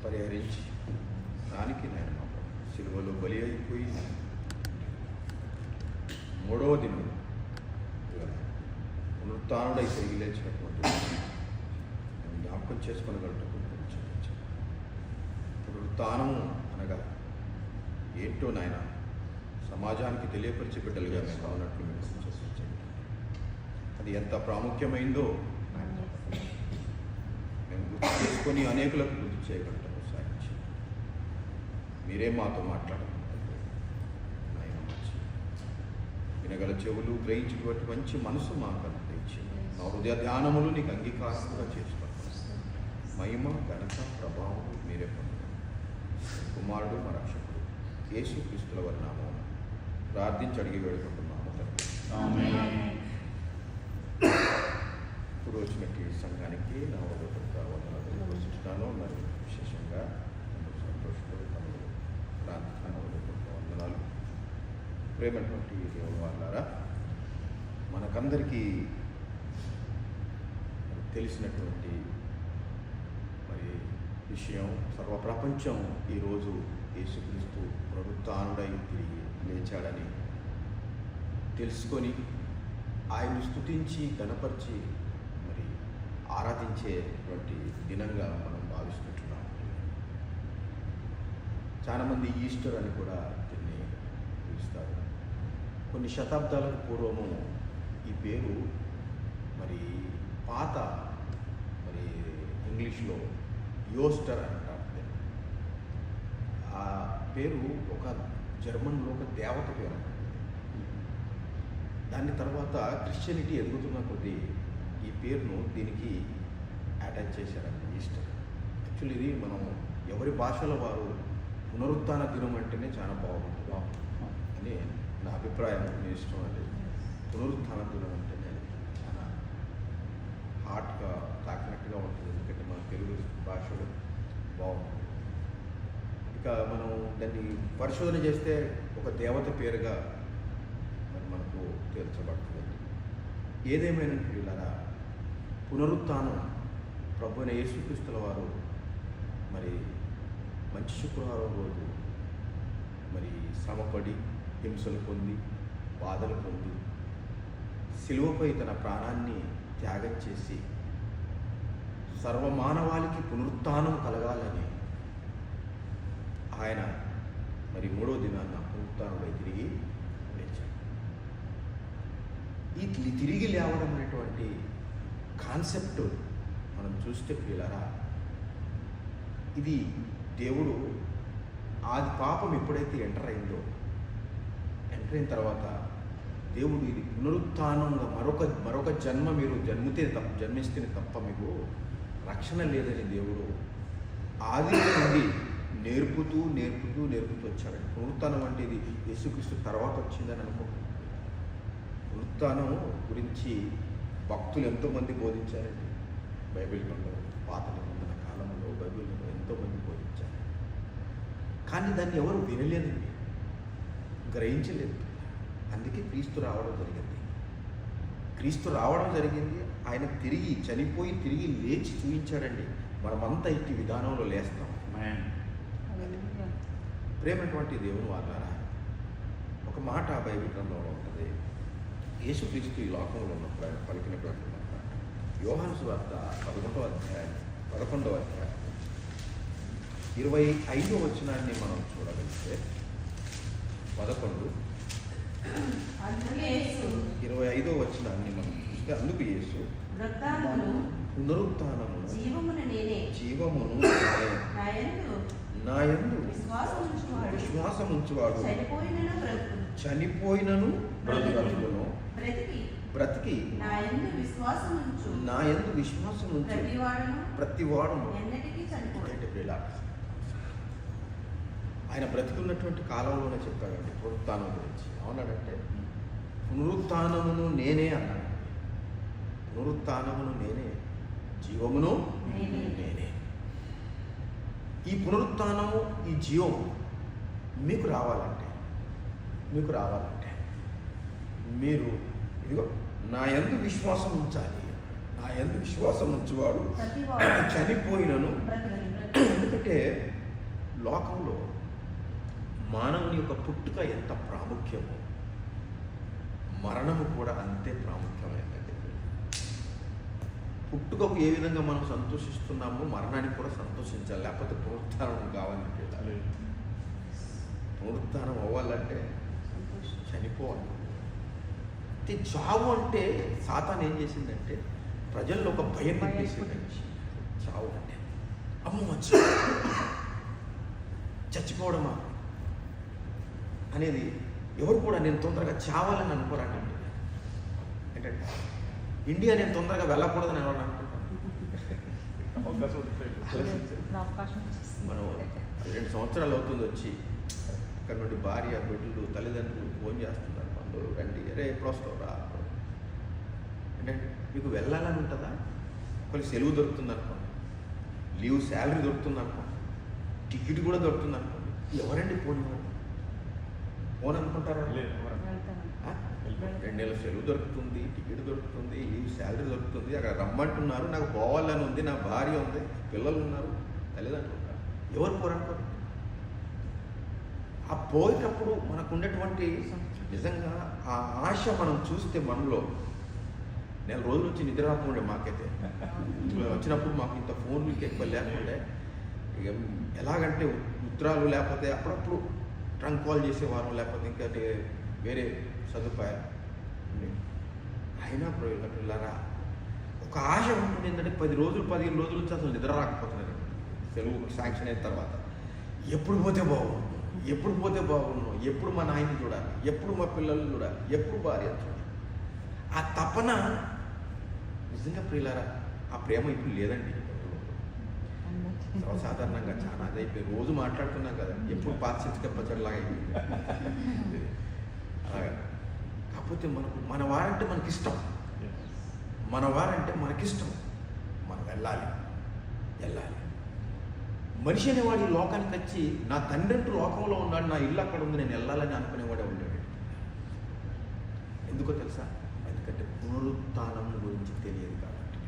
పరిహరించి దానికి నేను సిలువలో బలి అయిపోయి మూడవ దినం పునరుత్థానుడై తిరిగి లేచినటువంటి జ్ఞాపకం చేసుకోగలటకు పునరుత్థానము అనగా ఏంటో నాయన సమాజానికి తెలియపరిచే బిడ్డలుగా మేము కావాలన్నట్లు మేము చూపించండి. అది ఎంత ప్రాముఖ్యమైందో మేము గుర్తు చేసుకొని అనేకులకు గుర్తు చేయగలటకు సాధించి మీరే మాతో మాట్లాడుతున్నారు. నాయన మంచి వినగల చెవులు గ్రహించేటువంటి మంచి మనసు మాకు అందించి మా హృదయ ధ్యానములు నీకు అంగీకారంగా చేసుకుంటాం. మహిమ ఘనత ప్రభావం మీరే పొందారు. కుమారుడు మా రక్షకుడు యేసుక్రీస్తుల వారి నామం ప్రార్థించి అడిగి వేడుకుంటున్నాము తండ్రి. ఇప్పుడు వచ్చినట్టు సంఘానికి నా వందనాలు ఘోషిస్తున్నాను. మరి విశేషంగా సంతోషంతో తమను ప్రార్థన వందనాలు. ప్రేమటువంటి దేవుని వాళ్ళారా, మనకందరికీ తెలిసినటువంటి మరి విషయం, సర్వప్రపంచం ఈరోజు యేసుక్రీస్తు పునరుత్థానుడై తిరిగి లేచాడని తెలుసుకొని ఆయన్ని స్తుతించి గణపరిచి మరి ఆరాధించేటువంటి దినంగా మనం భావిస్తుంటున్నాం. చాలామంది ఈస్టర్ అని కూడా దీన్ని పిలుస్తారు. కొన్ని శతాబ్దాలకు పూర్వము ఈ పేరు మరి పాత మరి ఇంగ్లీష్లో యోస్టర్ అంటారు. ఆ పేరు ఒక జర్మన్లో ఒక దేవత పేరు. దాని తర్వాత క్రిస్టియనిటీ ఎదుగుతున్న కొద్దీ ఈ పేరును దీనికి అటాచ్ చేశారండి, ఈస్టర్. యాక్చువల్లీ ఇది మనం ఎవరి భాషలో వారు పునరుత్థాన దినం అంటేనే చాలా బాగుంటుంది అని నా అభిప్రాయం. మీ ఇష్టం అండి. పునరుత్థాన దినం అంటేనే చాలా హార్ట్గా తాకినట్టుగా ఉంటుంది. ఎందుకంటే మన తెలుగు భాషలో బాగుంటుంది. ఇక మనం దాన్ని పరిశోధన చేస్తే ఒక దేవత పేరుగా మరి మనకు తీర్చబడుతుంది. ఏదేమైనా పిల్లరా, పునరుత్థానం ప్రభు అయిన యేసుక్రీస్తుల వారు మరి మంచి శుక్రవారం రోజు మరి శ్రమపడి హింసలు పొంది బాధలు పొంది సిలువపై తన ప్రాణాన్ని త్యాగం చేసి సర్వమానవాళికి పునరుత్థానం కలగాలని ఆయన మరి మూడో దినాన్న పునరుత్థానుడై తిరిగి లేచాడు. ఈ తిరిగి లేవడం అనేటువంటి కాన్సెప్ట్ మనం చూస్తే పిల్లరా, ఇది దేవుడు ఆది పాపం ఎప్పుడైతే ఎంటర్ అయిన తర్వాత దేవుడు ఇది పునరుత్థానంగా మరొక జన్మ మీరు జన్మిస్తే తప్ప మీకు రక్షణ లేదని దేవుడు ఆది నుండి నేర్పుతూ వచ్చాడు. పునరుత్థానం అంటే ఇది యేసుక్రీస్తు తర్వాత వచ్చిందని అనుకుంటున్నాను. పునరుత్థానం గురించి భక్తులు ఎంతోమంది బోధించారండి. బైబిల్ గ్రంథం పాత నిబంధన కాలంలో బైబిల్ ఎంతోమంది బోధించారు. కానీ దాన్ని ఎవరు వినలేదండి, గ్రహించలేదు. అందుకే క్రీస్తు రావడం జరిగింది. ఆయన తిరిగి చనిపోయి తిరిగి లేచి చూపించాడండి. మనమంతా ఇట్టి విధానంలో లేస్తాం. ప్రేమటువంటి దేవుని వాళ్ళారా, ఒక మాట బైబిల్ గ్రంథంలో ఉంటుంది. యేసుక్రీస్తు ఈ లోకంలో ఉన్నప్పుడు ఆయన పలికినటువంటి మాట యోహాను సువార్త 11వ అధ్యాయం 25వ వచనాన్ని మనం చూడగలిగితే 11:25వ వచనాన్ని మనం చూస్తే, అందుకు యేసు పునరుత్థానమును జీవమును నాయందు విశ్వాసముంచువాడు చనిపోయినను బ్రతుకును, బ్రతికి నాయందు విశ్వాసముంచు ప్రతివాడును. ఆయన బ్రతికున్నటువంటి కాలంలోనే చెప్పాడండి పునరుత్థానం గురించి. అవునాడంటే పునరుత్థానమును నేనే అన్నాడు. పునరుత్థానమును నేనే, జీవమును నేనే. ఈ పునరుత్థానము, ఈ జీవము మీకు రావాలంటే మీరు ఇదిగో నా యందు విశ్వాసం ఉంచాలి. నా యందు విశ్వాసం ఉంచువాడు చనిపోయినను ఎందుకంటే లోకంలో మానవుని యొక్క పుట్టుక ఎంత ప్రాముఖ్యమో మరణము కూడా అంతే ప్రాముఖ్యమైనది. పుట్టుకకు ఏ విధంగా మనం సంతోషిస్తున్నామో మరణానికి కూడా సంతోషించాలి, లేకపోతే పునరుత్థానం కావాలంటే పునరుత్థానం అవ్వాలంటే చనిపోవాలి. చావు అంటే సాతాను ఏం చేసిందంటే ప్రజల్లో ఒక భయం పెట్టేసిందండి. చావు అంటే అమ్మో చచ్చిపోవడమా అనేది ఎవరు కూడా నేను తొందరగా చావాలని అనుకోరండి. ఏంటంటే ఇండియా నేను తొందరగా వెళ్ళకూడదని ఎవరు అనుకుంటాను. మనం 2 సంవత్సరాలు అవుతుంది వచ్చి, అక్కడ నుండి భార్య బిడ్డలు తల్లిదండ్రులు ఫోన్ చేస్తున్నారు, బంధువులు రండి, అరే ఎప్పుడు వస్తావు రా. అంటే మీకు వెళ్ళాలని ఉంటుందా? కొన్ని సెలవు దొరుకుతుంది అనుకోండి, లీవ్ శాలరీ దొరుకుతుంది అనుకోండి, టికెట్ కూడా దొరుకుతుంది అనుకోండి, ఎవరండి ఫోన్ ఫోన్ అనుకుంటారా? 2 నెలల సెలవు దొరుకుతుంది, టికెట్ దొరుకుతుంది, లీవ్ శాలరీ దొరుకుతుంది, అక్కడ రమ్మంటున్నారు, నాకు పోవాలని ఉంది, నా భార్య ఉంది, పిల్లలు ఉన్నారు, తల్లిదండ్రులు ఉన్నారు, ఎవరు పోరనుకోరు. ఆ పోయేటప్పుడు మనకు ఉన్నటువంటి నిజంగా ఆ ఆశ మనం చూస్తే మనలో 4 రోజుల నుంచి నిద్ర రాకుండా మాకైతే వచ్చినప్పుడు మాకు ఇంత ఫోన్లు ఎక్కువ లేకుండే, ఇక ఎలాగంటే ఉత్తరాలు లేకపోతే అప్పుడప్పుడు ట్రంక్ కాల్ చేసేవారు, లేకపోతే ఇంకా వేరే సదుపాయాలు. అయినా పిల్లరా ఒక ఆశ ఉంటుంది ఏంటంటే 10 రోజులు 15 రోజుల నుంచి అసలు నిద్ర రాకపోతున్నారు. సెలవు శాంక్షన్ అయిన తర్వాత ఎప్పుడు పోతే బాగుండు, ఎప్పుడు పోతే బాగుండు, ఎప్పుడు మా నాయన్ని చూడాలి, ఎప్పుడు మా పిల్లల్ని చూడాలి, ఎప్పుడు భార్య చూడాలి. ఆ తపన నిజంగా ప్రియులారా, ఆ ప్రేమ ఇప్పుడు లేదండి. సర్వసాధారణంగా చాలా అదైపోయి రోజు మాట్లాడుతున్నాం కదా, ఎప్పుడు పాశ్చాత్య పచ్చడిలాగా అయిపోయింది అలాగా. కాకపోతే మన వారంటే మనకిష్టం, మన వారంటే మనకిష్టం, మనం వెళ్ళాలి. మనిషి అనేవాడు ఈ లోకానికి వచ్చి నా తండ్రి అంటూ లోకంలో ఉన్నాడు, నా ఇల్లు అక్కడ ఉంది, నేను వెళ్ళాలని అనుకునేవాడే ఉండేవాడు. ఎందుకో తెలుసా? ఎందుకంటే పునరుత్థానం గురించి తెలియదు కాబట్టి,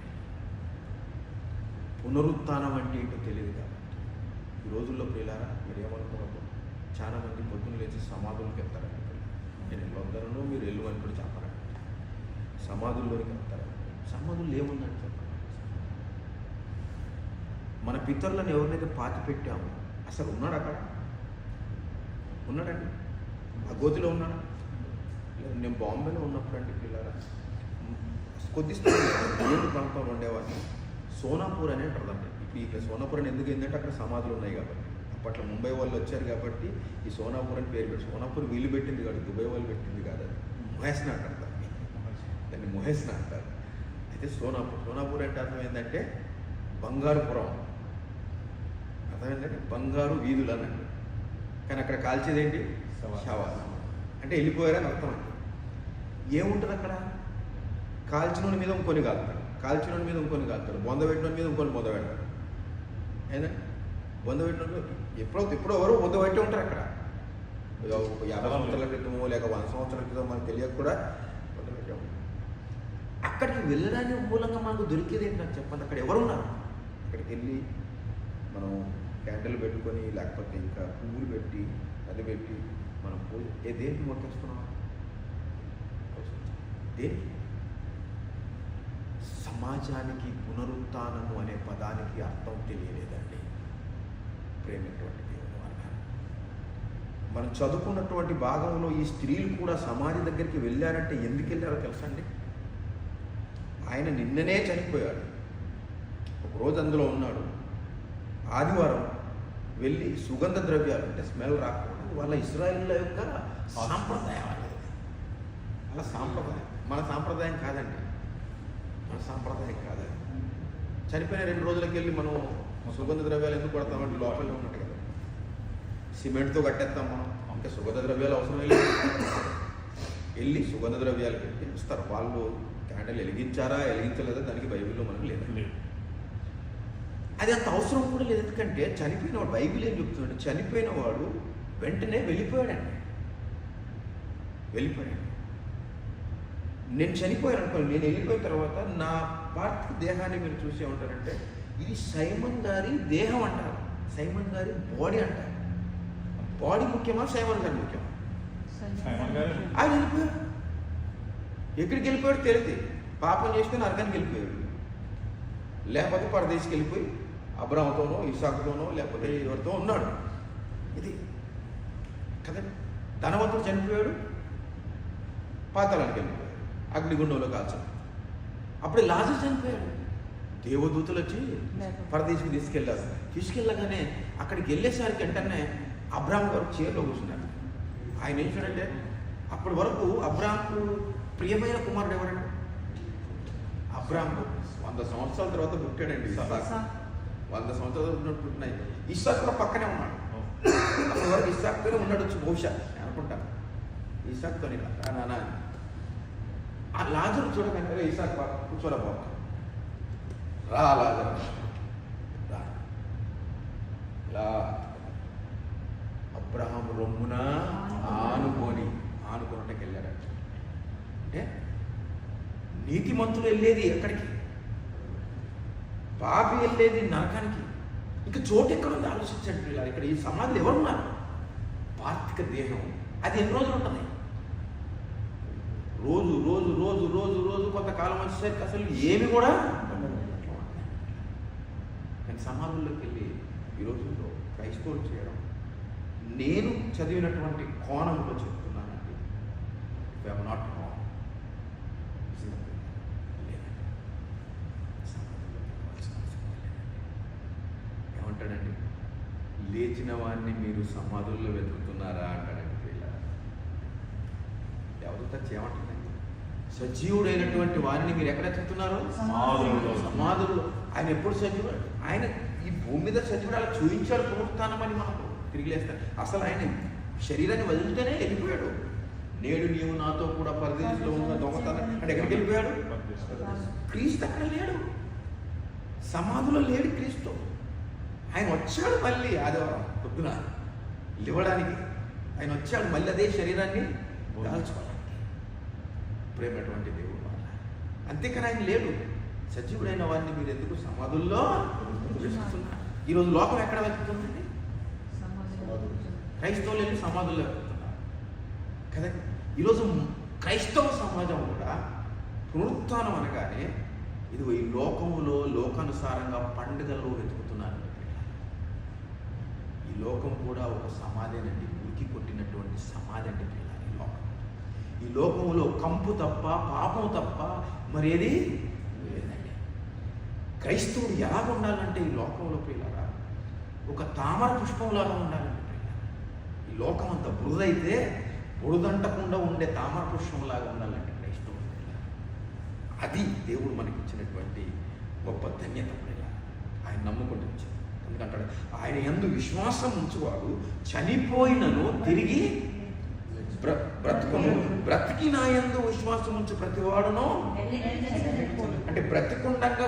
పునరుత్థానం అంటే ఏంటో తెలియదు కాబట్టి. ఈ రోజుల్లో ప్రియులారా మీరు ఏమనుకున్నప్పుడు చాలామంది పొద్దున్న లేచి సమాధులకు వెళ్తారండి. నేను వెళ్ళొద్దను, మీరు వెళ్ళు అని కూడా చెప్పారండి. సమాధుల్లోకి వెళ్తారు. సమాధుల్లో ఏముందని చెప్పండి. మన పితరులను ఎవరినైతే పాతి పెట్టాము అసలు ఉన్నాడు అక్కడ? ఉన్నాడండి? ఆ గోతిలో ఉన్నాడా? నేను బాంబేలో ఉన్నప్పుడు అండి పిల్లరా కొద్ది దేవుడి ప్రాంతంలో ఉండేవాడిని. సోనాపూర్ అనే ఉంటుందండి. ఇప్పుడు ఇక్కడ సోనాపూర్ అని ఎందుకు ఏంటంటే అక్కడ సమాధులు ఉన్నాయి కాబట్టి. అప్పట్లో ముంబై వాళ్ళు వచ్చారు కాబట్టి ఈ సోనాపూర్ అని పేరు పెట్టి, సోనాపూర్ వీళ్ళు పెట్టింది కాదు, దుబాయ్ వాళ్ళు పెట్టింది కాదు, అది మొహేస్నా అంటారు దాన్ని, మొహేస్నా అంటారు. అయితే సోనాపూర్ అంటే అర్థం ఏంటంటే బంగారుపురం, అర్థమైందంటే బంగారు వీధులు అన్నట్టు. కానీ అక్కడ కాల్చేదేంటి? శవాలు. అంటే వెళ్ళిపోయారని అర్థం అండి. ఏముంటుంది అక్కడ? కాల్చిన మీద ఇంకొని కాలుతాడు, కాల్చిన మీద ఇంకొని కాలుతాడు, బొంద పెట్టిన మీద ఇంకొని బొంద పెడతాడు. అయినా బొంద పెట్టిన ఎప్పుడో ఎవరో బొంద పెట్టి ఉంటారు అక్కడ. 50 సంవత్సరాల క్రితమో లేక 100 సంవత్సరాల క్రితం మనకు తెలియక కూడా బొంద పెట్టాము. అక్కడికి వెళ్ళడానికి మూలంగా మనకు దొరికేది ఏంటని చెప్పండి. అక్కడ ఎవరున్నారు? అక్కడికి వెళ్ళి మనం క్యాండిల్ పెట్టుకొని లేకపోతే ఇంకా పువ్వులు పెట్టి అది పెట్టి మనం దేనికి మొక్కేస్తున్నాం? దేనికి? సమాజానికి పునరుత్థానము అనే పదానికి అర్థం తెలియలేదండి ప్రేమటువంటి దేవుని వర్గాలు. మనం చదువుకున్నటువంటి భాగంలో ఈ స్త్రీలు కూడా సమాధి దగ్గరికి వెళ్ళారంటే ఎందుకు వెళ్ళారో తెలుసా అండి? ఆయన నిన్ననే చనిపోయాడు, ఒకరోజు అందులో ఉన్నాడు. ఆదివారం వెళ్ళి సుగంధ ద్రవ్యాలు అంటే స్మెల్ రాకూడదు, వాళ్ళ ఇశ్రాయేలీయుల యొక్క సాంప్రదాయం. వాళ్ళ సాంప్రదాయం మన సాంప్రదాయం కాదండి, మన సాంప్రదాయం కాదండి. చనిపోయిన 2 రోజులకి వెళ్ళి మనం సుగంధ ద్రవ్యాలు ఎందుకు కొడతామంటే లోపలనే ఉన్నట్టు కదా, సిమెంట్తో కట్టేస్తాం మనం. ఇంకా సుగంధ ద్రవ్యాలు అవసరం లేదు. వెళ్ళి సుగంధ ద్రవ్యాలు పెట్టి ఇస్తారు. వాళ్ళు క్యాండిల్ వెలిగించారా వెలిగించలేదా దానికి బైబిల్లో మనకు లేదు. అది అంత అవసరం కూడా లేదు. ఎందుకంటే చనిపోయిన వాడు, బైబిల్ ఏం చెప్తున్నాడు? చనిపోయిన వాడు వెంటనే వెళ్ళిపోయాడండి. నేను చనిపోయాను అనుకోండి, నేను వెళ్ళిపోయిన తర్వాత నా పార్థివ దేహాన్ని మీరు చూసే ఉంటారంటే ఇది సైమన్ గారి దేహం అంటారు. సైమన్ గారి బాడీ అంటారు. బాడీ ముఖ్యమా సైమన్ గారి ముఖ్యమా? ఆయన వెళ్ళిపోయాడు. ఎక్కడికి వెళ్ళిపోయాడు తెలియదు. పాపం చేసుకుని నరకానికి వెళ్ళిపోయాడు. లేకపోతే పరదేశికి వెళ్ళిపోయి అబ్రాహాముతోనో ఇసాకుతోనో లేకపోతే ఎవరితో ఉన్నాడు. ఇది కదండి. ధనవంతుడు చనిపోయాడు, పాతాళానికి వెళ్ళిపోయాడు, అగ్నిగుండంలో కాల్చాడు. అప్పుడు లాజరు చనిపోయాడు. దేవదూతలు వచ్చి పరదేశికి తీసుకెళ్ళారు. తీసుకెళ్ళగానే అక్కడికి వెళ్ళేసరికి వెంటనే అబ్రాహాం గారు చైర్లో కూర్చున్నాడు. ఆయన ఏం చూడంటే, అప్పటి వరకు అబ్రాహాంకు ప్రియమైన కుమారుడు ఎవరండి? అబ్రాహాం 100 సంవత్సరాల తర్వాత పుట్టాడండి ఇస్సాకు. 100 సంవత్సరాలు పుట్టినాయి. ఇస్సాకు కూడా పక్కనే ఉన్నాడు. అప్పటి వరకు ఇస్సాకుతోనే ఉన్నాడు బహుశా అనుకుంటాను. ఇస్సాకుతో నాన్న ఆ లాజరు చూడగానే ఇస్సాకు కూర్చోరా బాబు, రా లాజరు రా. ఇలా అబ్రహాం రొమ్మున ఆనుకోనటకి వెళ్ళాడు. అంటే నీతిమంతులు వెళ్ళేది ఎక్కడికి? పాపి వెళ్ళేది నరకానికి. ఇంకా చోటు ఎక్కడుంది ఆలోచించండి పిల్లలు. ఇక్కడ ఈ సమాధులు ఎవరున్నారు? పార్థిక దేహం అది ఎన్ని రోజులు ఉంటుంది? రోజు రోజు రోజు రోజు రోజు కొంతకాలం వచ్చేసరికి అసలు ఏమి కూడా. కానీ సమాధుల్లోకి వెళ్ళి ఈ రోజుల్లో క్రైస్తవులు చేయడం, నేను చదివినటువంటి కోణంలో చెప్తున్నానండి. ఇఫ్ ఐఎమ్ నాట్ రాంగ్, ఏమంటాడండి? లేచిన వాడిని మీరు సమాధుల్లో వెతుకుతున్నారా అంటాడండి. దేవదూత ఏమంటుందండి? సజీవుడైనటువంటి వారిని మీరు ఎక్కడ వెతుకుతున్నారు? సమాధుల్లో. ఆయన ఎప్పుడు సజీవుడు? ఆయన ఈ భూమి మీద సజీవుడు అలా చూపించాడు పునరుత్థానమని మనకు తిరిగి లేస్తాడు. అసలు ఆయన శరీరాన్ని వదిలితేనే వెళ్ళిపోయాడు. నేడు నీవు నాతో కూడా పరదేశంలో ఉన్న దొంగతనం అంటే ఎక్కడికి వెళ్ళిపోయాడు? క్రీస్తు అక్కడ లేడు, సమాధిలో లేడు క్రీస్తు. ఆయన వచ్చాడు మళ్ళీ ఆదివారం పొద్దున లేవడానికి. ఆయన వచ్చాడు మళ్ళీ అదే శరీరాన్ని దాల్చుకోవడానికి. ప్రేమటువంటి దేవుడు వాళ్ళ. అంతేకాని ఆయన లేడు. సజీవుడైన వారిని మీరు ఎందుకు సమాధుల్లో వెతుకుతున్నారు? ఈరోజు లోకం ఎక్కడ వెతుకుతుందండి? క్రైస్తవులు వెళ్ళి సమాధుల్లో వెతుకుతున్నారు కదండి. ఈరోజు క్రైస్తవ సమాజం కూడా పునరుత్థానం అనగానే ఇది ఈ లోకములో లోకానుసారంగా పండుగల్లో వెతుకుతున్నారు. ఈ లోకం కూడా ఒక సమాధేనండి, ఉరికి కొట్టినటువంటి సమాధి అంటే పిల్లలు. ఈ లోకం, ఈ లోకములో కంపు తప్ప పాపం తప్ప మరేది లేదండి. క్రైస్తవుడు ఎలా ఉండాలంటే ఈ లోకంలో పిల్లరా ఒక తామర పుష్పంలాగా ఉండాలండి. ఈ లోకం అంతా బురదైతే బురదంటకుండా ఉండే తామర పుష్పంలాగా ఉండాలంటే క్రైస్తవుడు. అది దేవుడు మనకి ఇచ్చినటువంటి గొప్ప ధన్యత. ఆయన నమ్ముకుంటూ వచ్చాడు. ఎందుకంటాడు ఆయన యందు విశ్వాసం ఉంచువాడు చనిపోయినను తిరిగి బ్రతుకును, బ్రతికి నా యందు విశ్వాసం ఉంచు ప్రతివాడును. అంటే బ్రతికుండగా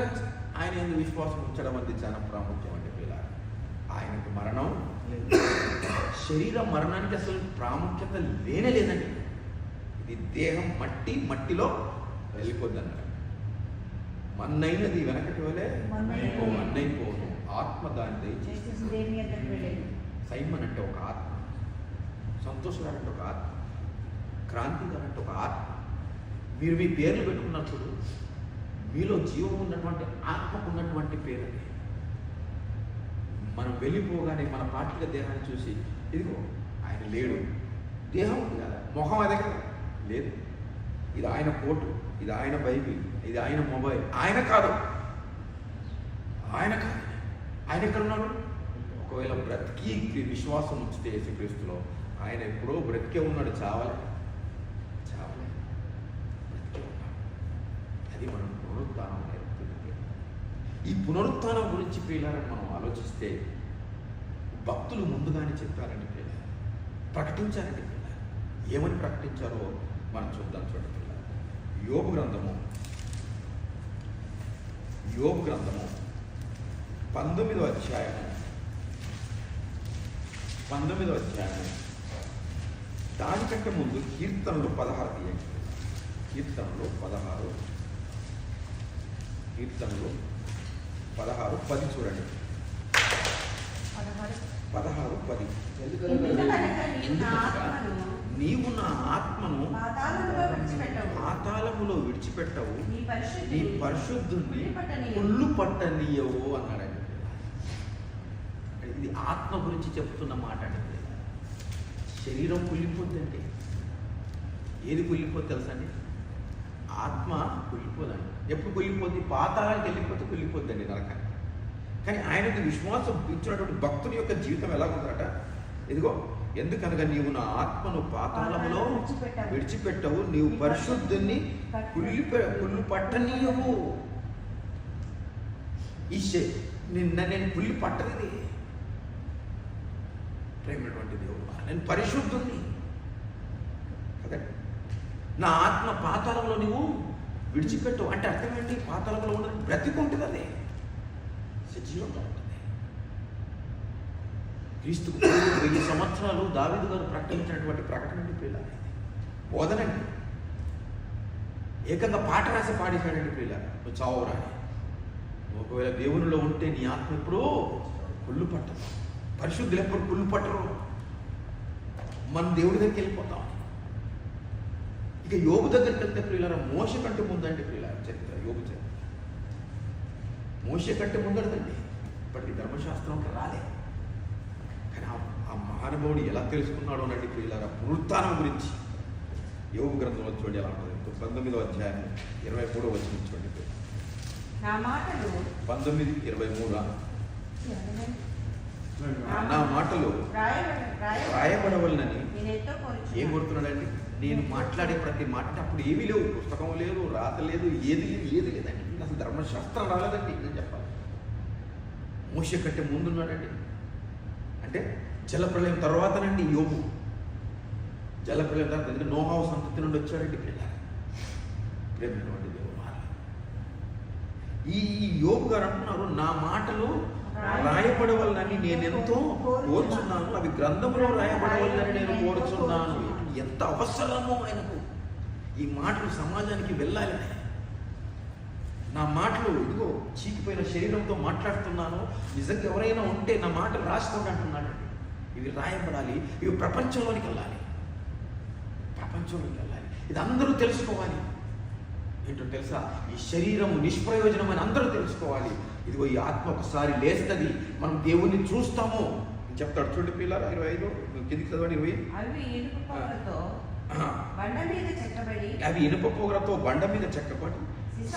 ఆయన యందు విశ్వాసం ఉంచడం అనేది చాలా ప్రాముఖ్యం అంటే పిల్ల. ఆయనకు మరణం, శరీర మరణానికి అసలు ప్రాముఖ్యత లేనే లేదండి. ఇది దేహం మట్టిలో వెళ్ళిపోద్ది అన్నాడు. మన్నైనది వెనకటి వలే మన్నైపోదు, ఆత్మ దాని దయచేసి. సైమన్ అంటే ఒక ఆత్మ, సంతోష్ గారు అంటే ఒక ఆత్మ, క్రాంతి గారు అంటే ఒక ఆత్మ. మీరు మీ పేర్లు పెట్టుకున్నప్పుడు మీలో జీవం ఉన్నటువంటి ఆత్మకు ఉన్నటువంటి పేరు. మనం వెళ్ళిపోగానే మన పార్టీల దేహాన్ని చూసి ఇదిగో ఆయన లేడు, దేహం ఉంది కదా, మొహం అదే కదా లేదు, ఇది ఆయన కోటు, ఇది ఆయన బైబిల్, ఇది ఆయన మొబైల్, ఆయన కాదు, ఆయన కాదు. ఆయన ఎక్కడున్నాడు? ఒకవేళ బ్రతికి విశ్వాసం ఉంచితే యేసుక్రీస్తులో ఆయన ఎప్పుడో బ్రతికే ఉన్నాడు. చావలే బ్రతికే ఉన్నాడు. అది మనం పునరుత్థానం నేర్పుతుంది. ఈ పునరుత్థానం గురించి ప్రియులారని మనం ఆలోచిస్తే భక్తులు ముందుగానే చెప్పారండి ప్రియులారా, ప్రకటించారండి ప్రియులారా. ఏమని ప్రకటించారో మనం చూద్దాం. చూడండి ప్రియులారా, యోబు గ్రంథము 19వ అధ్యాయం దానికంటే ముందు కీర్తనలు 16 తీయండి. కీర్తనలు 16 10 చూడండి. 16:10. ఎందుకనగా నీవు నా ఆత్మను పాతాళములో విడిచిపెట్టవు, నీ పరిశుద్ధుణ్ణి కుళ్ళు పట్టనీయవు అన్నాడండి. ఇది ఆత్మ గురించి చెప్తున్న మాట అండి. శరీరం కుళ్ళిపోద్దండి. ఏది కుళ్ళిపోద్ది తెలుసండి? ఆత్మ కుళ్ళిపోదండి. ఎప్పుడు కుళ్ళిపోద్ది? పాతాళానికి వెళ్ళిపోతే కుళ్ళిపోద్దండి, నరకానికి. కానీ ఆయనకు విశ్వాసం ఇచ్చినటువంటి భక్తుని యొక్క జీవితం ఎలా ఉందట? ఇదిగో, ఎందుకనగా నీవు నా ఆత్మను పాతాళములో విడిచిపెట్టవు, నీవు పరిశుద్ధుని కుళ్ళు పట్టనీయవు. నేను కుళ్ళి పట్టనిది ప్రేమైనటువంటి దేవుడు, నేను పరిశుద్ధుని కదండి. నా ఆత్మ పాతాళంలో నువ్వు విడిచిపెట్టవు అంటే అర్థం ఏంటి? పాతాళంలో ఉన్నది బ్రతికుంటుంది, అదే సజీవంగా ఉంటుంది. క్రీస్తు 1000 సంవత్సరాలు దావీదు గారు ప్రకటించినటువంటి ప్రకటన పిల్లలు బోధనండి. ఏకంగా పాట రాసి పాడేశాడండి పిల్లలు, నువ్వు చావురా. ఒకవేళ దేవునిలో ఉంటే నీ ఆత్మ ఎప్పుడూ కుళ్ళు పట్టదు. పరిశుద్ధులు ఎప్పుడు కుళ్ళు పట్టరు. మన దేవుడి దగ్గరికి వెళ్ళిపోతాం. ఇక యోగు దగ్గరికి వెళ్తే ప్రియులారా, మోష కంటే ముందండి ప్రియులారా చరిత్ర. యోగు చరిత్ర మోష కంటే ముందడదండి. ఇప్పటికి ధర్మశాస్త్రంలో రాలే. కానీ ఆ మహానుభావుడు ఎలా తెలుసుకున్నాడు అనండి ప్రియులారా, పునరుత్థానం గురించి యోగు గ్రంథంలో చూడండి ఎలా ఉంటుంది. 19వ అధ్యాయం 23వ వచనం చూడండి. 19:23 నా మాటలు రాయబడవలనని ఏం కోరుతున్నాడండి? నేను మాట్లాడే ప్రతి మాట అప్పుడు ఏమీ లేవు, పుస్తకం లేదు, రాత లేదు, ఏది లేదండి. అసలు ధర్మశాస్త్రం రాలేదండి. నేను చెప్పాలి, మోషే కంటే ముందున్నాడండి. అంటే జలప్రలయం తర్వాతనండి యోగు. జలప్రలయం తర్వాత ఎందుకంటే నోహావు సంతతి నుండి వచ్చాడండి ప్రేమైనటువంటి దేవుడు. ఈ యోగు గారు అంటున్నారు, నా మాటలు రాయబడవలనని నేనెంతో కోరుచున్నాను, అవి గ్రంథంలో రాయబడవలనని నేను కోరుచున్నాను. ఎంత అవసరమో ఆయనకు ఈ మాటలు సమాజానికి వెళ్ళాలి. నా మాటలు ఇదిగో చీకిపోయిన శరీరంతో మాట్లాడుతున్నాను, నిజంగా ఎవరైనా ఉంటే నా మాటలు రాసుకోండి అంటున్నాడు. ఇవి రాయబడాలి, ఇవి ప్రపంచంలోనికి వెళ్ళాలి. ఇది అందరూ తెలుసుకోవాలి. ఏంటో తెలుసా? ఈ శరీరము నిష్ప్రయోజనం అని అందరూ తెలుసుకోవాలి. ఇదిగో ఈ ఆత్మ ఒకసారి లేస్తుంది, మనం దేవుణ్ణి చూస్తాము చెప్తాడు. చూడండి పిల్లలు 25 కిందికి చదవండి. 20 అవి ఇనుప పొగరతో బండ మీద చెక్కబడి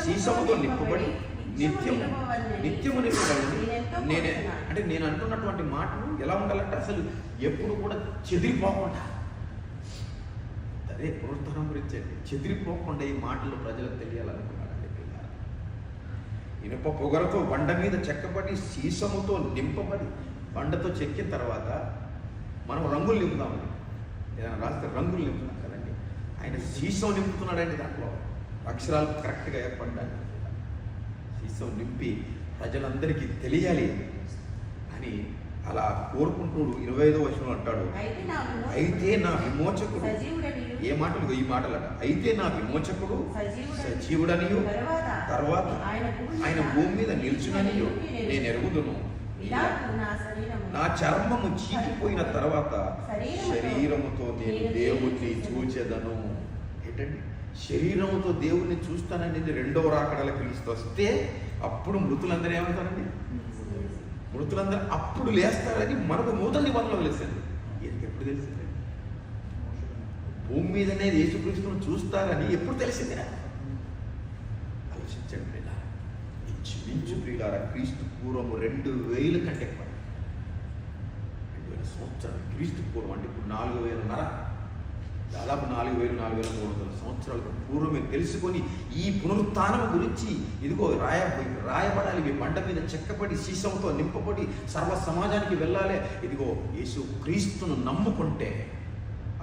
సీసముతో నింపబడి నిత్యము నింపబడి. నేను అంటున్నటువంటి మాటలు ఎలా ఉండాలంటే అసలు ఎప్పుడు కూడా చెదిరిపోకుండా, అదే పునరుద్ధరణ గురించి అండి. చెదిరిపోకుండా ఈ మాటలు ప్రజలకు తెలియాలనుకున్నాడండి పిల్లలు. ఇనుప పొగరతో బండ మీద చెక్కబడి సీసముతో నింపబడి. బండతో చెక్కిన తర్వాత మనం రంగులు నింపుతామండి. ఏదైనా రాస్తే రంగులు నింపుతున్నాం కదండి. ఆయన సీసం నింపుతున్నాడండి. దాంట్లో అక్షరాలు కరెక్ట్గా ఏర్పడ్డాడు. సీసం నింపి ప్రజలందరికీ తెలియాలి అని అలా కోరుకుంటూ 25వ వచనం అంటాడు, అయితే నా విమోచకుడు. ఏ మాటలు? ఈ మాటలట. అయితే నా విమోచకుడు సజీవుడనియు తర్వాత ఆయన భూమి మీద నిల్చుననియు నేను ఎరుగుదును. నా చర్మము చీకిపోయిన తర్వాత శరీరముతో నేను దేవుణ్ణి చూచెదను. ఏంటండి? శరీరముతో దేవుణ్ణి చూస్తాననేది రెండవ రాకడల క్రీస్తు వస్తే అప్పుడు మృతులందరూ ఏమవుతారండి? మృతులందరూ అప్పుడు లేస్తారని మనకు నూతన నిబంధనలో తెలిసింది. ఇది ఎప్పుడు తెలిసింది? భూమి మీదనే యేసుక్రీస్తును చూస్తారని ఎప్పుడు తెలిసింది? ఆలోచించండి ప్రియులారా. ఇంచుమించు ప్రియులారా, క్రీస్తు పూర్వము 2000 కంటే ఎక్కువ, 2000 సంవత్సరాలు క్రీస్తు పూర్వం. అంటే ఇప్పుడు 4000 దాదాపు 4000-4300 సంవత్సరాల పూర్వమే తెలుసుకొని ఈ పునరుత్థానం గురించి ఇదిగో రాయబడాలి. ఇవి బండ మీద చెక్కబడి సీసంతో నింపబడి సర్వ సమాజానికి వెళ్ళాలి. ఇదిగో యేసు క్రీస్తును నమ్ముకుంటే,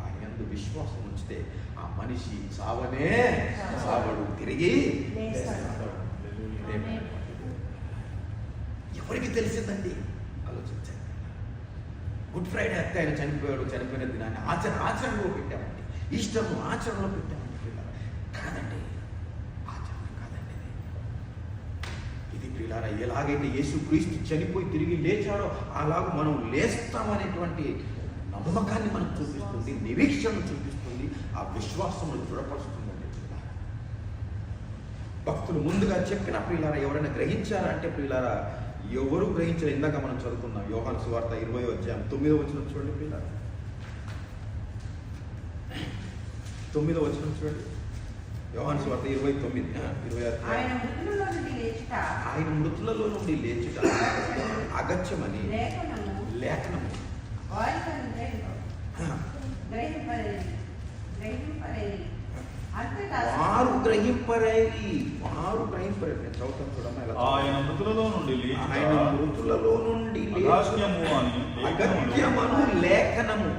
ఆయనందు విశ్వాసం ఉంచితే ఆ మనిషి సావనే సావడు, తిరిగి ఎవరికి తెలిసిందండి? ఆలోచించండి. గుడ్ ఫ్రైడే అత్తే ఆయన చనిపోయిన దినాన్ని ఆచరణలో పెట్టామండి. ఈస్టర్ను ఆచరణలో పెట్టామండి. కాదండి, ఆచరణ కాదండి. ఇది ప్రియులారా ప్రియులారా, ఎలాగైతే యేసుక్రీస్తు చనిపోయి తిరిగి లేచాడో అలాగ మనం లేస్తామనేటువంటి నమ్మకాన్ని మనకు చూపిస్తుంది, నిరీక్షణను చూపిస్తుంది, ఆ విశ్వాసమును దృఢపరుస్తుందండి. భక్తులు ముందుగా చెప్పిన ప్రియులారా ఎవరైనా గ్రహించారా అంటే ప్రియులారా ఎవరు గ్రహించారు? ఇందాక మనం చదువుకున్నాం యోహాను సువార్త 20:9 చూడండి ప్రియులారా, 9 చూడండి. యోహాను సువార్త 20:9 ఆయన మృతులలో నుండి లేచుట అగత్యమని లేఖనము వారు గ్రహింపరేది. నేను చదువుతాను చూడమ్మా. ఆయన మృతులలో నుండి అగత్యమను లేఖనము,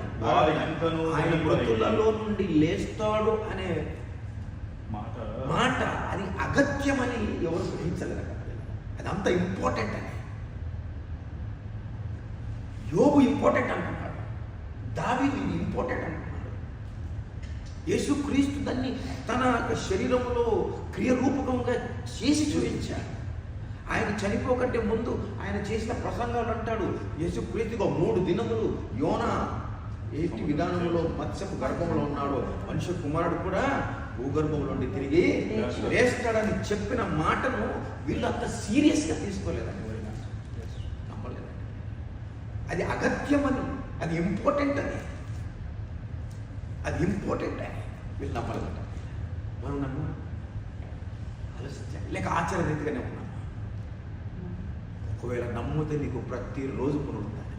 ఆయన మృతులలో నుండి లేస్తాడు అనే మాట అది అగత్యమని ఎవరు గ్రహించలేరు. అది అంత ఇంపార్టెంట్ అని. యోబు ఇంపార్టెంట్ అనుకుంటాడు, దావీదు ఇంపార్టెంట్ అనుకున్నాడు. యేసుక్రీస్తు దాన్ని తన శరీరంలో క్రియరూపకంగా చేసి చూపించాడు. ఆయన చనిపోకంటే ముందు ఆయన చేసిన ప్రసంగాలు అంటాడు, యేసుక్రీస్తుగా 3 దినములు యోనా ఏటి విధానంలో మత్స్యపు గర్భంలో ఉన్నాడు, మనుష్య కుమారుడు కూడా భూగర్భంలో నుండి తిరిగి లేస్తాడని చెప్పిన మాటను వీళ్ళు అంత సీరియస్గా తీసుకోలేదండి, నమ్మలేదండి. అది అగత్యమని, అది ఇంపార్టెంట్ అని వీళ్ళు నమ్మలేదంట. మనం నమ్మ ఆలోచించాలి, లేక ఆచార రీతిగానే ఉన్నాం. ఒకవేళ నమ్మితే నీకు ప్రతిరోజు పునరుద్ధానం,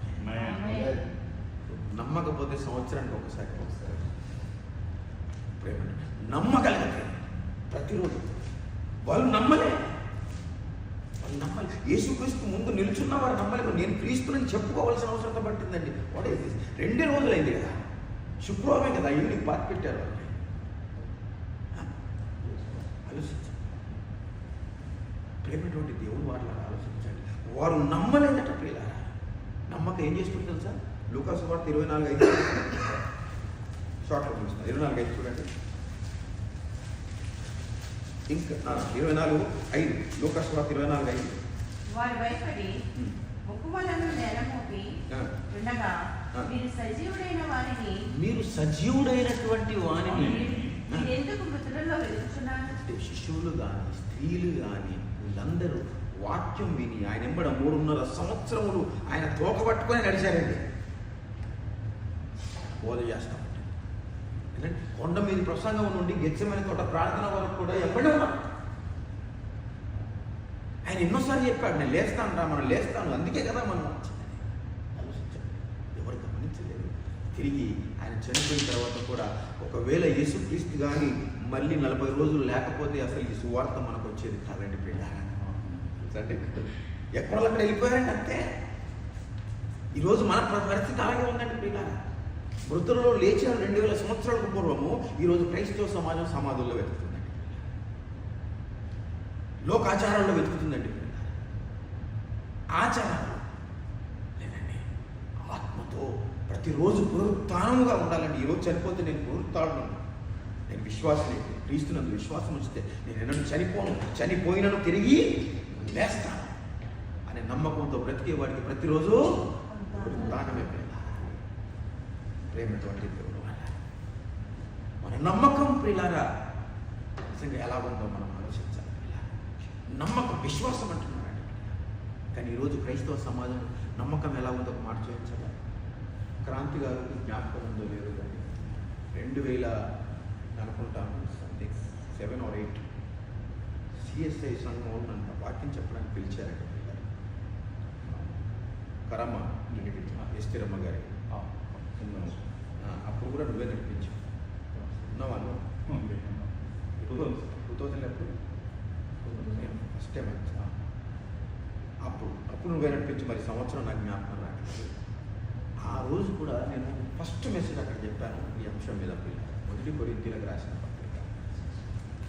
నమ్మకపోతే సంవత్సరానికి ఒకసారి ప్రేమ. నమ్మగలిగితే ప్రతిరోజు వాళ్ళు నమ్మలే. యేసుక్రీస్తు ముందు నిల్చున్న వారు నమ్మలేదు. నేను క్రీస్తుని చెప్పుకోవాల్సిన అవసరం పట్టిందండి. What is this? 2 రోజులైంది కదా, శుక్రవారమే కదా ఇంటికి పాత పెట్టారు. ఆలోచించండి, ప్రేమటువంటి దేవుడు వారిలా ఆలోచించండి. వారు నమ్మలేదట ప్రియులారా. నమ్మకం ఏం చేస్తుంది తెలుసా? లూకా సువార్త 24:5 షార్ట్లో చూస్తున్నా, 24:5 చూడండి. ఇంకా 24:5 లూకా సువార్త 24:5. వారు భయపడి ముక్కుమలను నేలమోపి ఉండగా మీరు సజీవుడైనటువంటి వాణిని ఎందుకు మృతులలో వెలుగుచున్నారు? శిశువులు కానీ స్త్రీలు కానీ వీళ్ళందరూ వాక్యం విని ఆయన ఎంబడ 3.5 సంవత్సరములు ఆయన తోక పట్టుకొని నడిచారండి. బోధ చేస్తాం కొండ మీద ప్రసంగం నుండి గెత్సెమనే తోట ప్రార్థన వరకు కూడా ఎంబడే ఉన్నారు. ఆయన ఎన్నోసార్లు చెప్పాడు, నేను లేస్తాను రా, మనం లేస్తాను, అందుకే కదా మనం ఆలోచించాడు. ఎవరు గమనించలేదు. తిరిగి ఆయన చనిపోయిన తర్వాత కూడా ఒకవేళ యేసుక్రీస్తు కానీ మళ్ళీ 40 రోజులు లేకపోతే అసలు ఈ సువార్త మనకు వచ్చేది కాదండి ప్రియులారా. అంటే ఎక్కడ వెళ్ళిపోయారండి అంతే. ఈరోజు మన పరిస్థితి అలాగే ఉందండి ప్రియులారా. మృతులలో లేచిన 2000 సంవత్సరాలకు పూర్వము ఈరోజు క్రైస్తవ సమాజం సమాధుల్లో వెతుకుతుందండి, లోకాచారాల్లో వెతుకుతుందండి. ఆచారాలు లేదండి, ఆత్మతో ప్రతిరోజు పునరుత్థానముగా ఉండాలండి. ఈరోజు చనిపోతే నేను పునరుత్థానం, నేను విశ్వాసం, క్రీస్తునందు విశ్వాసం ఉంచితే నేను ఎన్నడూ చనిపోను, చనిపోయినను తిరిగి లేస్తాను అనే నమ్మకంతో బ్రతికే వాడికి ప్రతిరోజు పునరుత్థానమే. ప్రేమటువంటి దేవుడు మన నమ్మకం ప్రియులారా నిజంగా ఎలా ఉందో మనం ఆలోచించాలి. నమ్మకం, విశ్వాసం అంటున్నారండి. కానీ ఈరోజు క్రైస్తవ సమాజం నమ్మకం ఎలా ఉందో ఒక మాట చూపించాలి. క్రాంతి గారు జ్ఞాపకం ఉందో లేదో కానీ 2000 అనుకుంటాను సంథింగ్ 7 or 8 CSI సంఘం నన్ను వాక్యం చెప్పడానికి పిలిచారండి. కరమ్మ ఎస్తిరమ్మ గారి అప్పుడు కూడా నువ్వే నడిపించావు. ఉన్నావా? 2000 ఎప్పుడు ఫస్ట్ టైం వచ్చా? అప్పుడు నువ్వే నడిపించి మరి సంవత్సరం నాకు జ్ఞాపకం రాలేదు. ఆ రోజు కూడా నేను ఫస్ట్ మెసేజ్ అక్కడ చెప్పాను ఈ అంశం మీద. 1 కొరింథీయులకు రాసిన పత్రిక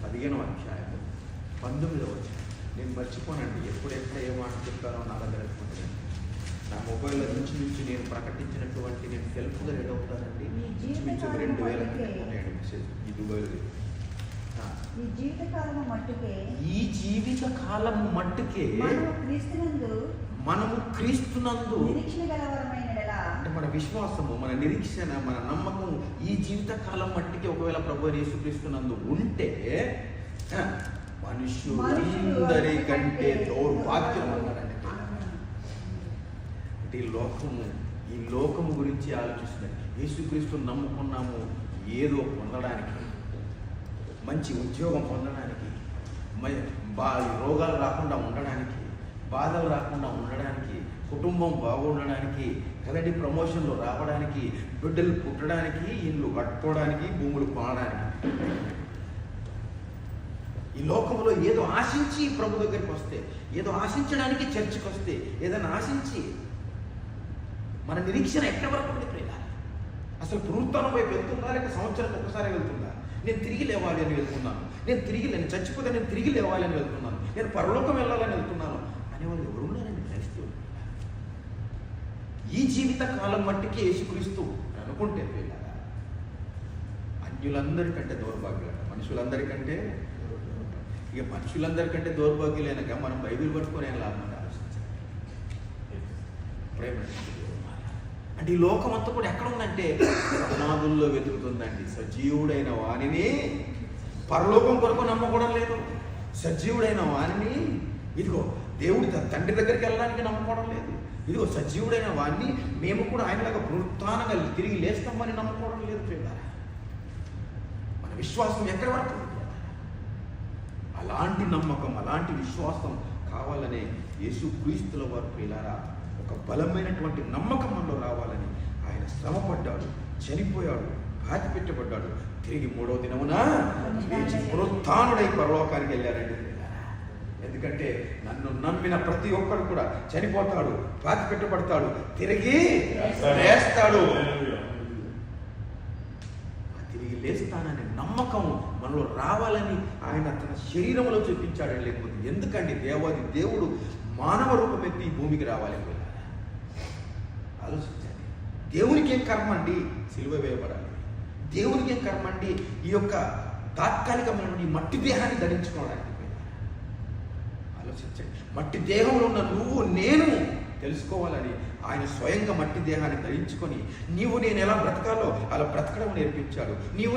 15వ అధ్యాయం 19వ వచనం. నేను మర్చిపోనండి, ఎప్పుడెక్కడ ఏ మాట చెప్పానో నా దగ్గర పెట్టుకుంటాను. నా మొబైల్లో నుంచి నేను ప్రకటించినటువంటి నేను సెల్ఫ్గా రెడీ అవుతానండి. ఇంచుమించు 2000 మెసేజ్ ఈ దుబాయ్లో ఈ జీవితకాలము మట్టుకే ఈ జీవిత కాలము మట్టుకే మనము క్రీస్తునందు నిరీక్షణ గలవరమైన అంటే మన విశ్వాసము, మన నిరీక్షణ, మన నమ్మకం ఈ జీవిత కాలం మట్టికి ఒకవేళ ప్రభు యేసుక్రీస్తునందు ఉంటే మనుషులందరికంటే దౌర్భాగ్యం అన్నాడండి. అంటే ఈ లోకము గురించి ఆలోచిస్తున్నది. యేసుక్రీస్తుని నమ్ముకున్నాము ఏదో పొందడానికి, మంచి ఉద్యోగం పొందడానికి, రోగాలు రాకుండా ఉండడానికి, బాధలు రాకుండా ఉండడానికి, కుటుంబం బాగుండడానికి, కదండి ప్రమోషన్లు రావడానికి, బిడ్డలు పుట్టడానికి, ఇల్లు కట్టుకోవడానికి, భూములు కొనడానికి, ఈ లోకంలో ఏదో ఆశించి ప్రభు దగ్గరికి వస్తే, ఏదో ఆశించడానికి చర్చికి వస్తే, ఏదైనా ఆశించి మన నిరీక్షణ ఎక్కడి వరకు ఉంది ప్రియుల? అసలు పునరుత్థానం వైపు వెళ్తుందా, లేక సంవత్సరానికి ఒకసారి వెళ్తుందా? నేను తిరిగి లేవాలి అని వెళ్తున్నాను, నేను చచ్చిపోతే నేను తిరిగి లేవాలి అని వెళ్తున్నాను, నేను పరలోకం వెళ్ళాలని వెళ్తున్నాను అనేవాళ్ళు ఎవరు ఉన్నారండి క్రైస్తవులు? ఈ జీవిత కాలం మట్టికి యేసుక్రీస్తు అనుకుంటే ప్రియుల, అన్యులందరికంటే దౌర్భాగ్యులు, మనుషులందరికంటే ఇక మనుషులందరికంటే దౌర్భాగ్యులైనగా మనం బైబిల్ పట్టుకొని లాభం ఆలోచించాలి. ప్రేమ అంటే ఈ లోకం అంతా కూడా ఎక్కడ ఉందంటే సమాధుల్లో వెతుకుతుందండి. సజీవుడైన వాణిని పరలోకం కొరకు నమ్మకూడడం లేదు. సజీవుడైన వాణిని ఇదిగో దేవుడి తండ్రి దగ్గరికి వెళ్ళడానికి నమ్ముకోవడం లేదు. ఇదిగో సజీవుడైన వాణ్ణి మేము కూడా ఆయనలాగా పునరుత్థానంగా తిరిగి లేస్తామని నమ్ముకోవడం లేదు ప్రియులారా. మన విశ్వాసం ఎక్కడి వరకు? అలాంటి నమ్మకం, అలాంటి విశ్వాసం కావాలనే యేసుక్రీస్తుల వారు ప్రియులారా ఒక బలమైనటువంటి నమ్మకం మనలో రావాలని ఆయన శ్రమపడ్డాడు, చనిపోయాడు, బాధి పెట్టబడ్డాడు, తిరిగి 3వ దినమున లేచి పునరుత్థానుడై పరలోకానికి వెళ్ళారండి. ఎందుకంటే నన్ను నమ్మిన ప్రతి ఒక్కడు కూడా చనిపోతాడు, బాధి పెట్టబడతాడు, తిరిగి లేస్తాడు. తిరిగి లేస్తాననే నమ్మకం మనలో రావాలని ఆయన తన శరీరంలో చూపించాడు. లేకపోతే ఎందుకండి దేవుడు మానవ రూపం ఎత్తి ఈ భూమికి రావాలి? ఆలోచించండి. దేవునికి ఏం కర్మ అండి సిలువ వేయబడాలి? దేవునికి ఏం కర్మ అండి ఈ యొక్క తాత్కాలికమైన ఈ మట్టి దేహాన్ని ధరించుకోవడానికి? ఆలోచించండి. మట్టి దేహంలో ఉన్న నువ్వు నేను తెలుసుకోవాలని ఆయన స్వయంగా మట్టి దేహాన్ని ధరించుకొని నేను ఎలా బ్రతకాలో అలా బ్రతకడం నేర్పించాడు.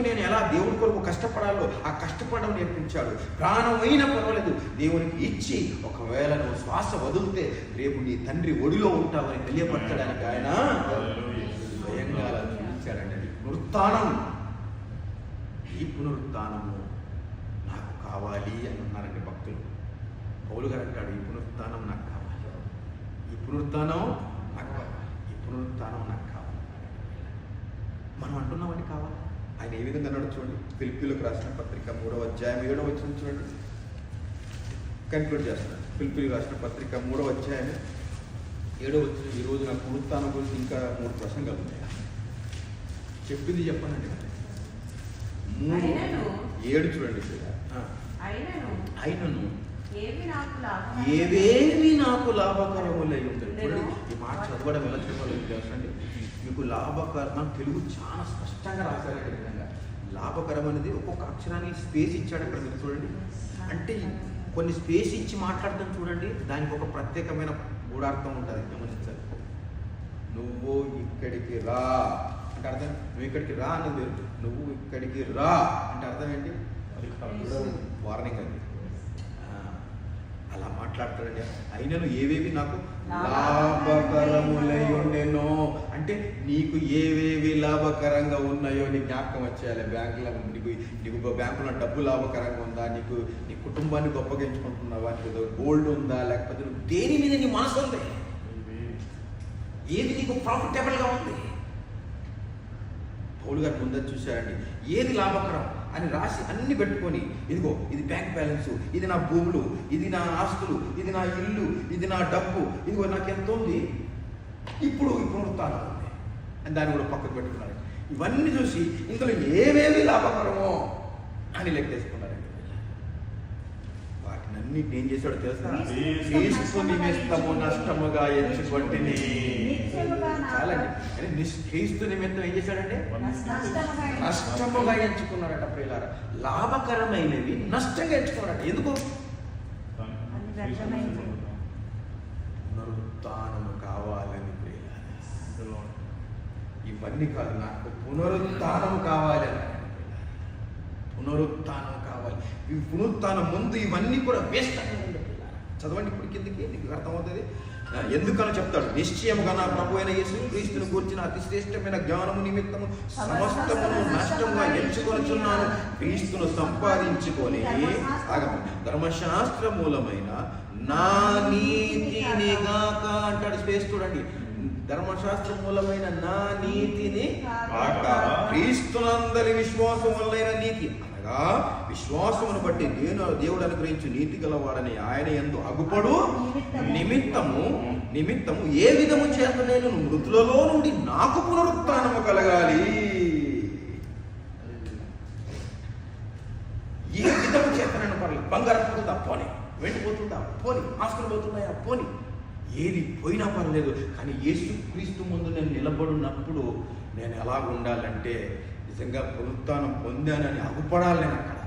నేను ఎలా దేవుడి కొరకు కష్టపడాలో ఆ కష్టపడడం నేర్పించాడు. ప్రాణమైన పర్వాలేదు దేవునికి ఇచ్చి ఒకవేళ నువ్వు శ్వాస వదిలితే రేపు నీ తండ్రి ఒడిలో ఉంటావని తెలియపరచడానికి ఆయన స్వయంగా అలా చూపించాడండి. పునరుత్థానం, ఈ పునరుత్థానము నాకు కావాలి అని అన్నారండి భక్తులు. పౌలు గారు అంటాడు, ఈ పునరుత్థానం నాకు కావాలి, ఈ పునరుత్థానం నాకు కావాలి, ఈ పునరుత్థానం నాకు కావాలి. మనం అంటున్నామని కావాలి. ఆయన ఏ విధంగా అన్నాడు చూడండి. ఫిలిప్పీలకు రాసిన పత్రిక 3వ అధ్యాయం 7వ వచనం చూడండి. కన్క్లూడ్ చేస్తున్నాను. ఫిలిప్పీలకు రాసిన పత్రిక 3వ అధ్యాయం 7వ వచనం. ఈరోజు నాకు పునరుత్థానం గురించి ఇంకా 3 ప్రసంగాలు ఉన్నాయి. చెప్పింది చెప్పానండి. 3:7 చూడండి. అయినను ఏవేవి నాకు లాభకరములై ఉంటాయి. చూడండి ఈ మాట చదవడం ఎలా చెప్పాలో తెలుసండి. మీకు లాభకరం తెలుగు చాలా స్పష్టంగా రాశారండి. విధంగా లాభకరం అనేది ఒక్కొక్క అక్షరానికి స్పేస్ ఇచ్చాడు అక్కడ. మీరు చూడండి, అంటే కొన్ని స్పేస్ ఇచ్చి మాట్లాడతాం చూడండి, దానికి ఒక ప్రత్యేకమైన గూఢార్థం ఉంటుంది. గమనించాలి. నువ్వు ఇక్కడికి రా అంటే అర్థం, నువ్వు ఇక్కడికి రా అన్నది. నువ్వు ఇక్కడికి రా అంటే అర్థం ఏంటి? వార్నింగ్ అండి. అలా మాట్లాడతాడండి. అయినను ఏవేవి నాకు లాభకరములై ఉండెనో అంటే నీకు ఏవేవి లాభకరంగా ఉన్నాయో నీ జ్ఞాపకం వచ్చేయాలి. బ్యాంకులో నీకు బ్యాంకులో డబ్బు లాభకరంగా ఉందా, నీ కుటుంబాన్ని గొప్పగా ఎంచుకుంటున్నావా, నీకు గోల్డ్ ఉందా, లేకపోతే నువ్వు దేని మీద నీ మనసు ఉంది, ఏది నీకు ప్రాఫిటబుల్గా ఉంది. పౌలు గారు ముందని చూశారండి. ఏది లాభకరం అని రాసి అన్ని పెట్టుకొని, ఇదిగో ఇది బ్యాంక్ బ్యాలెన్స్, ఇది నా భూములు, ఇది నా ఆస్తులు, ఇది నా ఇల్లు, ఇది నా డబ్బు, ఇదిగో నాకు ఎంత ఉంది, ఇప్పుడు పునరుత్థానం ఉంది అని దాన్ని కూడా పక్కకు పెట్టుకున్నారు. ఇవన్నీ చూసి ఇందులో ఏవేవి లాభకరమో అని లెక్కేసుకున్నారండి. వాటిని అన్నిటిని ఏం చేశాడో తెలుసా? క్రీస్తు క్రీస్తు నిమిత్తము నష్టముగా ఎంచుకొంటిని. నిత్యముగా నా చాలండి. అంటే క్రీస్తు నిమిత్తం ఏం చేశాడంటే నష్టముగా ఎంచుకున్నాడట ప్రియులారా. లాభకరమైనవి నష్టంగా ఎంచుకున్నాడట. ఎందుకు? అది వ్యర్థమైంది. పునరుత్థానము కావాలని ప్రియులారా. ఇవన్నీ కాదు, నాకు పునరుత్థానం కావాలని. పునరుత్థానం కావాలి. ఈ పునరుత్థానం ముందు ఇవన్నీ కూడా వేస్ట్ అని చదవండి. ఇప్పుడు కిందకి నీకు అర్థమవుతుంది. ఎందుకని చెప్తాడు? నిశ్చయముగా నా ప్రభు అయిన యేసు క్రీస్తును గూర్చిన అతి శ్రేష్టమైన జ్ఞానము నిమిత్తము సమస్తమును నష్టంగా ఎంచుకొనుచున్నాను. క్రీస్తును సంపాదించుకొని ధర్మశాస్త్ర మూలమైన నా నీతిని గాక అంటాడు. స్పేస్ చూడండి. ధర్మశాస్త్ర మూలమైన నా నీతిని కాక క్రీస్తునందరి విశ్వాసం వల్లైన నీతి అనగా విశ్వాసమును బట్టి నేను దేవుడు అనుగ్రహించి నీతి గలవాడని ఆయన యందు అగుపడు నిమిత్తము ఏ విధము చేత నేను మృతులలో నుండి నాకు పునరుత్థానము కలగాలి. ఏ విధము చేత నేను పర్లేదు. బంగారం పోతుందా పోని, వెండిపోతుందా పోని, ఆస్తులు పోతున్నాయా పోని, ఏది పోయినా పర్లేదు. కానీ యేసు క్రీస్తు ముందు నేను నిలబడినప్పుడు నేను ఎలా ఉండాలంటే నిజంగా పునరుత్థానం పొందానని అగుపడాలి. నేను అక్కడ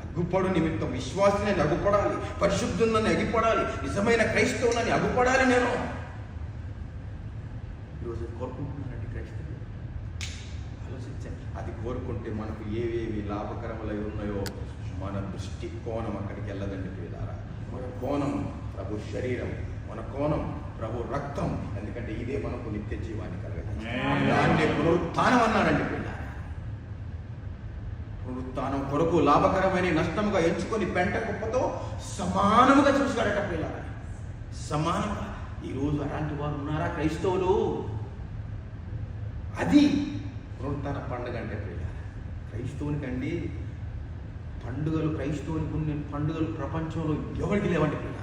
అగ్గుపడు నిమిత్తం విశ్వాసిని అగుపడాలి, పరిశుద్ధులని అగిపడాలి, నిజమైన క్రైస్తవులని అగుపడాలి. నేను ఈరోజు కోరుకుంటున్నానండి క్రైస్తవులు. ఆలోచించాను. అది కోరుకుంటే మనకు ఏవేవి లాభకరములై ఉన్నాయో మన దృష్టి కోణం అక్కడికి వెళ్ళదండి ప్రియులారా. మన కోణం ప్రభు శరీరం, మన కోణం ప్రభు రక్తం. ఎందుకంటే ఇదే మనకు నిత్య జీవాన్ని కలగదు. దాన్ని పునరుత్థానం అన్నాడండి పిల్ల. పునరుత్థానం కొరకు లాభకరమైన నష్టముగా ఎంచుకొని పెంట కుప్పతో సమానముగా చూశాడట పిల్ల. సమానంగా. ఈరోజు అలాంటి వారు ఉన్నారా క్రైస్తవులు? అది పునరుత్థాన పండుగ అంటే పిల్ల. క్రైస్తవునికండి పండుగలు, క్రైస్తవునికి ఉన్న పండుగలు ప్రపంచంలో ఎవరికి లేవండి పిల్ల.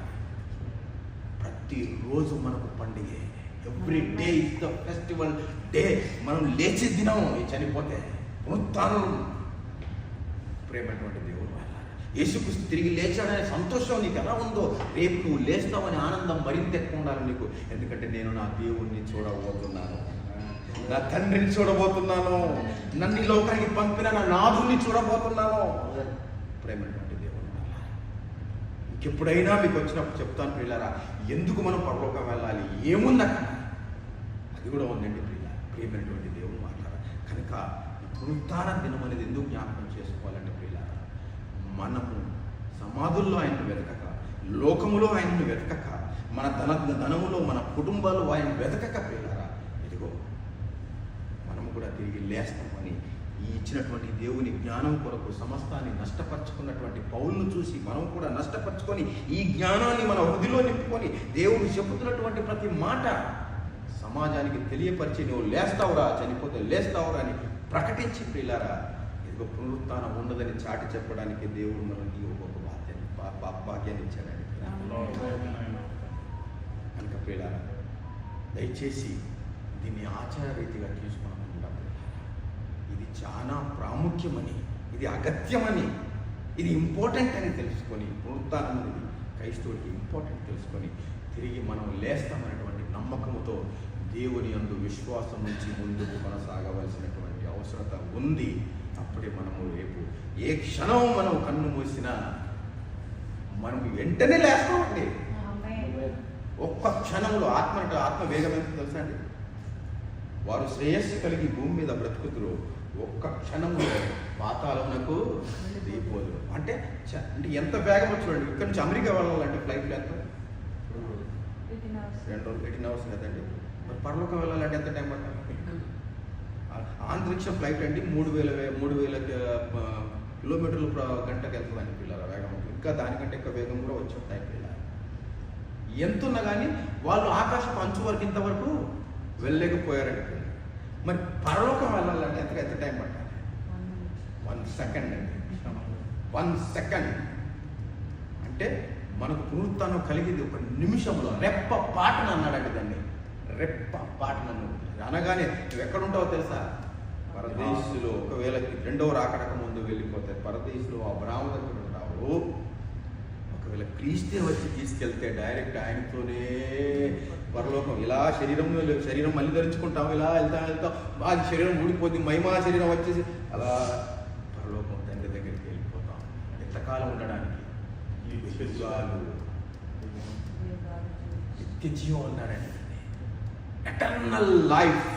ప్రతిరోజు మనకు పండుగే. Every day is the festival day. మనం లేచే దినం చనిపోతే పునరుత్థానం. ప్రేమటువంటి దేవుడు యేసుక్రీస్తు తిరిగి లేచాడనే సంతోషం నీకు ఎలా ఉందో, రేపు నువ్వు లేస్తావని ఆనందం మరింత ఎక్కువ ఉండాలి నీకు. ఎందుకంటే నేను నా దేవుణ్ణి చూడబోతున్నాను, నా తండ్రిని చూడబోతున్నాను, నన్ను ఈ లోకానికి పంపిన నా నాథుని చూడబోతున్నాను. ప్రేమటువంటి దేవుడు ఇంకెప్పుడైనా మీకు వచ్చినప్పుడు చెప్తాను ప్రియులారా, ఎందుకు మనం పరలోకం వెళ్ళాలి, ఏముంది అక్కడ, అది కూడా ఉందండి ప్రియుల. ప్రియమైనటువంటి దేవుడు మాట్లాడాలి కనుక పునరుత్థాన దినం అనేది ఎందుకు జ్ఞాపకం చేసుకోవాలంటే ప్రియులారా, మనము సమాధుల్లో ఆయన్ని వెతకక, లోకములో ఆయన్ని వెతకక, మన ధనములో మన కుటుంబాల్లో ఆయన వెతకక ప్రియులారా, ఇదిగో మనము కూడా తిరిగి లేస్తామని ఈ ఇచ్చినటువంటి దేవుని జ్ఞానం కొరకు సమస్తాన్ని నష్టపరుచుకున్నటువంటి పౌలును చూసి మనం కూడా నష్టపరుచుకొని ఈ జ్ఞానాన్ని మన హృదిలో నింపుకొని దేవుడు చెబుతున్నటువంటి ప్రతి మాట సమాజానికి తెలియపరిచి నువ్వు లేస్తావురా, చనిపోతే లేస్తావురా అని ప్రకటించి ప్రియులారా, ఇదిగో పునరుత్థానం ఉన్నదని చాటి చెప్పడానికి దేవుడు మనకి ఒక భాగ్యాన్ని ఇచ్చాడని కనుక ప్రియులారా, దయచేసి దీన్ని ఆచారరీతిగా తీసుకున్నాం. ఇది చాలా ప్రాముఖ్యమని, ఇది అగత్యమని, ఇది ఇంపార్టెంట్ అని తెలుసుకొని, పునరుత్థానం అనేది క్రైస్తవుడికి ఇంపార్టెంట్ తెలుసుకొని తిరిగి మనం లేస్తామనేటువంటి నమ్మకంతో దేవుని యందు విశ్వాసం నుంచి ముందుకు కొనసాగవలసినటువంటి అవసరత ఉంది. అప్పుడే మనము రేపు ఏ క్షణం మనం కన్ను మూసినా మనం వెంటనే లేస్తామండి. ఒక్క క్షణంలో ఆత్మ వేగం ఎంత తెలుసా అండి? వారు శ్రేయస్సు కలిగి భూమి మీద బ్రతుకుతురు, ఒక్క క్షణంలో పాతాళమునకు దిగిపోదు. అంటే ఎంత వేగమో చూడండి. ఇక్కడ నుంచి అమెరికా వెళ్ళాలంటే ఫ్లైట్లో ఎంత? 18 hours కదండి. మరి పరలోకం వెళ్ళాలంటే ఎంత టైం పట్టాలి? అంతరిక్ష ఫ్లైట్ అండి 3000 కిలోమీటర్లు గంటకు వెళ్తుందండి పిల్లల వేగం. ఇంకా దానికంటే ఎక్కువ వేగం కూడా వచ్చి ఉంటాయి పిల్లలు. ఎంత ఉన్నా కానీ వాళ్ళు ఆకాశపు అంచు వరకు ఇంతవరకు వెళ్ళలేకపోయారండి పిల్లలు. మరి పరలోకం వెళ్ళాలంటే ఎంత టైం పట్టాలి? 1 సెకండ్ అండి. 1 సెకండ్ అంటే మనకు పునరుత్థానం కలిగింది ఒక నిమిషంలో, రెప్ప పాటన అన్నాడండి దాన్ని. రెప్ప పాటన అనగానే నువ్వు ఎక్కడుంటావో తెలుసా? పరదేశులో. ఒకవేళ రెండవ రాకడక ముందు వెళ్ళిపోతే పరదేశులో ఆ బ్రాహ్మ దగ్గర ఉంటావు. ఒకవేళ క్రీస్తే వచ్చి తీసుకెళ్తే డైరెక్ట్ ఆయనతోనే పరలోకం. ఇలా శరీరం మళ్ళీ ధరించుకుంటాం, ఇలా వెళ్తాం, ఆ శరీరం ఊడిపోతుంది, మహిమా శరీరం వచ్చేసి అలా పరలోకం తండ్రి దగ్గరికి వెళ్ళిపోతాం. ఎంతకాలం ఉండడానికి? ఈ యుగాలు, నిత్య జీవం అన్నాడండి, ఎటర్నల్ లైఫ్.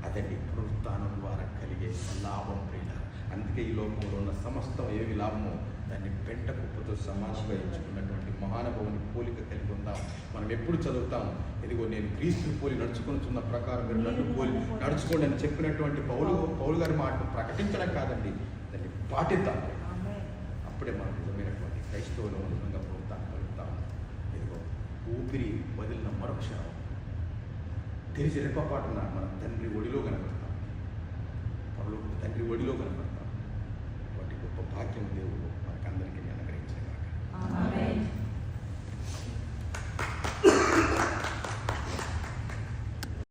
అదండి పునరుత్థానం ద్వారా కలిగే లాభం ప్రియుల. అందుకే ఈ లోకంలో ఉన్న సమస్తం ఏమి లాభమో దాన్ని పెంట కుప్పతో సమానంగా ఎంచుకున్నటువంటి మహానుభావుని పోలిక కలిగి ఉందాం. మనం ఎప్పుడు చదువుతాం, ఇదిగో నేను క్రీస్తు పోలి నడుచుకుంటున్న ప్రకారం మీరు నన్ను పోలి నడుచుకోండి అని చెప్పినటువంటి పౌలు గారి మాటను ప్రకటించడం కాదండి, దాన్ని పాటిద్దాం. అప్పుడే మనం నిజమైనటువంటి క్రైస్తవులు నిజంగా పునరుత్థానం కలుగుతాం. ఇదిగో ఊపిరి వదిలిన మరుక్షణం తెలిసి రెప్పపాటున మన తండ్రి ఒడిలో కనబడతాం, పరులకు తండ్రి ఒడిలో కనబడతాం. వాటి గొప్ప భాగ్యం దేవుడు